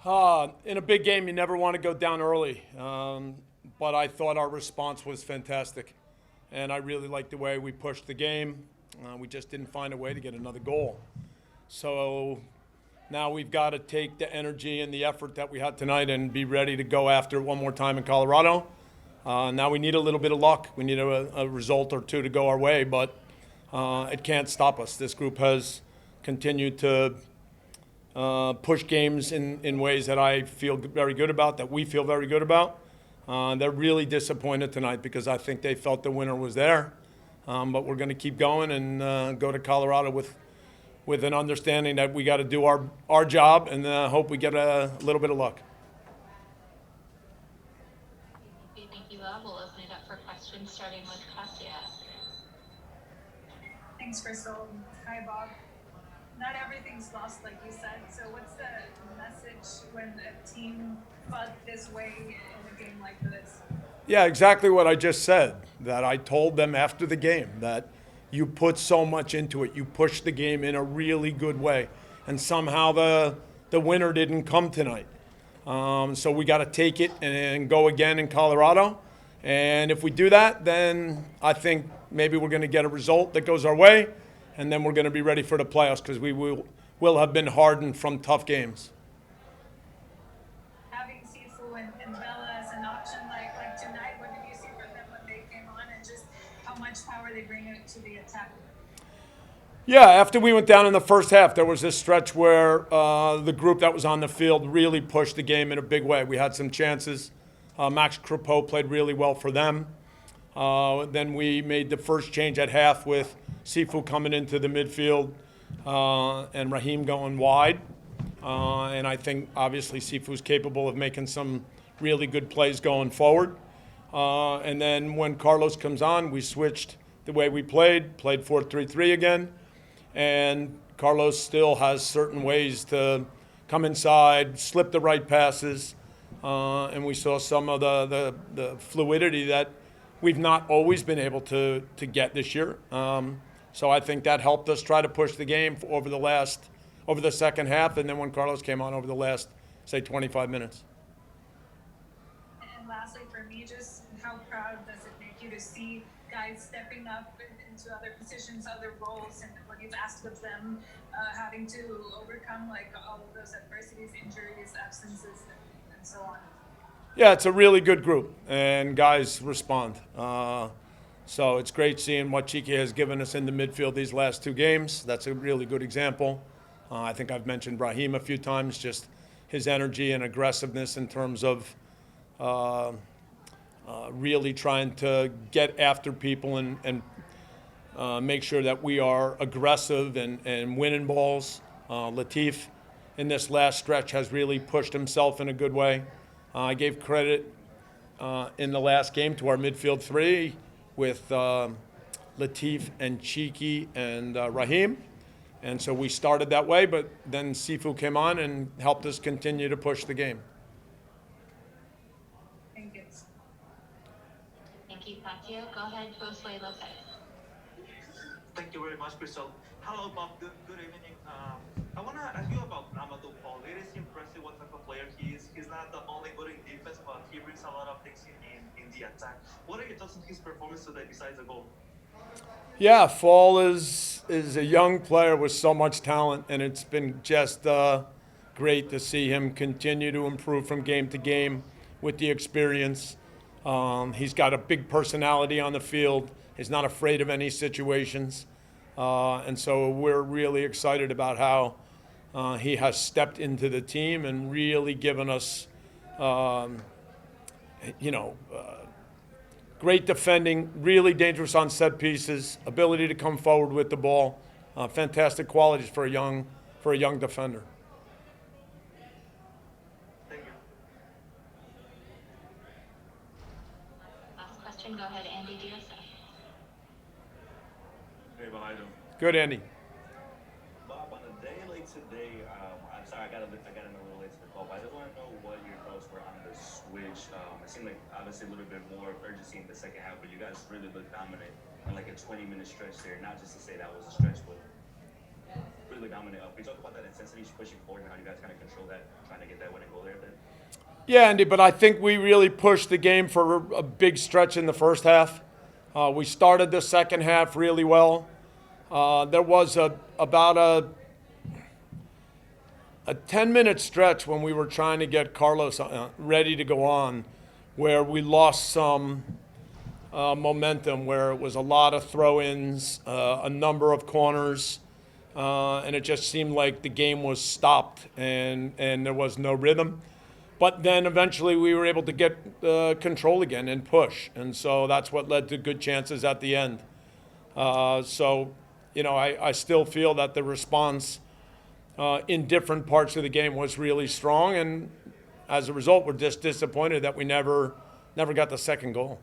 In a big game, you never want to go down early. But I thought our response was fantastic. And I really liked the way we pushed the game. We just didn't find a way to get another goal. So now we've got to take the energy and the effort that we had tonight and be ready to go after it one more time in Colorado. Now we need a little bit of luck. We need a result or two to go our way, but it can't stop us. This group has continued to push games in ways that I feel very good about, that we feel very good about. They're really disappointed tonight because I think they felt the winner was there. But we're going to keep going and go to Colorado with an understanding that we got to do our job and hope we get a little bit of luck. Thank you, Bob. We'll open it up for questions, starting with Katya. Thanks, Crystal. Hi, Bob. Not everything's lost, like you said. So what's the message when a team fought this way in a game like this? Yeah, exactly what I just said, that I told them after the game, that you put so much into it. You pushed the game in a really good way. And somehow the winner didn't come tonight. So we got to take it and go again in Colorado. And if we do that, then I think maybe we're going to get a result that goes our way. And then we're going to be ready for the playoffs because we will have been hardened from tough games. Having Sifu and Bella as an option like tonight, what did you see from them when they came on and just how much power they bring to the attack? Yeah, after we went down in the first half, there was this stretch where the group that was on the field really pushed the game in a big way. We had some chances. Max Crepeau played really well for them. Then we made the first change at half with Sifu coming into the midfield and Raheem going wide. And I think, obviously, Sifu's capable of making some really good plays going forward. And then when Carlos comes on, we switched the way we played 4-3-3 again. And Carlos still has certain ways to come inside, slip the right passes. And we saw some of the fluidity that we've not always been able to get this year. So I think that helped us try to push the game over the second half, and then when Carlos came on over the last, say, 25 minutes. And lastly, for me, just how proud does it make you to see guys stepping up into other positions, other roles, and what you've asked of them, having to overcome like all of those adversities, injuries, absences, and so on? Yeah, it's a really good group, and guys respond. So it's great seeing what Chiqui has given us in the midfield these last two games. That's a really good example. I think I've mentioned Brahim a few times, just his energy and aggressiveness in terms of really trying to get after people and make sure that we are aggressive and winning balls. Latif, in this last stretch, has really pushed himself in a good way. I gave credit in the last game to our midfield three with Latif and Chiqui and Raheem. And so we started that way, but then Sifu came on and helped us continue to push the game. Thank you. Thank you, Katya. Go ahead, Josue Lopez. Thank you very much, Crystal. Hello, Bob. Good evening. I want to ask you about Amadou Paul. It is impressive what type of player he is. He's not the only good in defense, but he brings a lot of things in the attack. What are your thoughts on his performance today besides the goal? Yeah, Fall is a young player with so much talent, and it's been just great to see him continue to improve from game to game with the experience. He's got a big personality on the field. He's not afraid of any situations. And so we're really excited about how he has stepped into the team and really given us, great defending, really dangerous on set pieces, ability to come forward with the ball, fantastic qualities for a young defender. Thank you. Last question. Go ahead, Andy Diaz. Hey, Bob, how you doing? Good, Andy. Bob, on a day like today, I'm sorry, I got in a little late to the call, but I just want to know what your thoughts were on the switch. It seemed like obviously a little bit more urgency in the second half, but you guys really looked dominant in like a 20-minute stretch there. Not just to say that was a stretch, but really dominant. Can you talk about that intensity pushing forward and how you guys kind of control that, trying to get that winning goal there? Yeah, Andy, but I think we really pushed the game for a big stretch in the first half. We started the second half really well. There was about a 10-minute stretch when we were trying to get Carlos ready to go on, where we lost some momentum, where it was a lot of throw-ins, a number of corners, and it just seemed like the game was stopped and there was no rhythm. But then eventually we were able to get control again and push, and so that's what led to good chances at the end. So, I still feel that the response in different parts of the game was really strong, and as a result, we're just disappointed that we never got the second goal.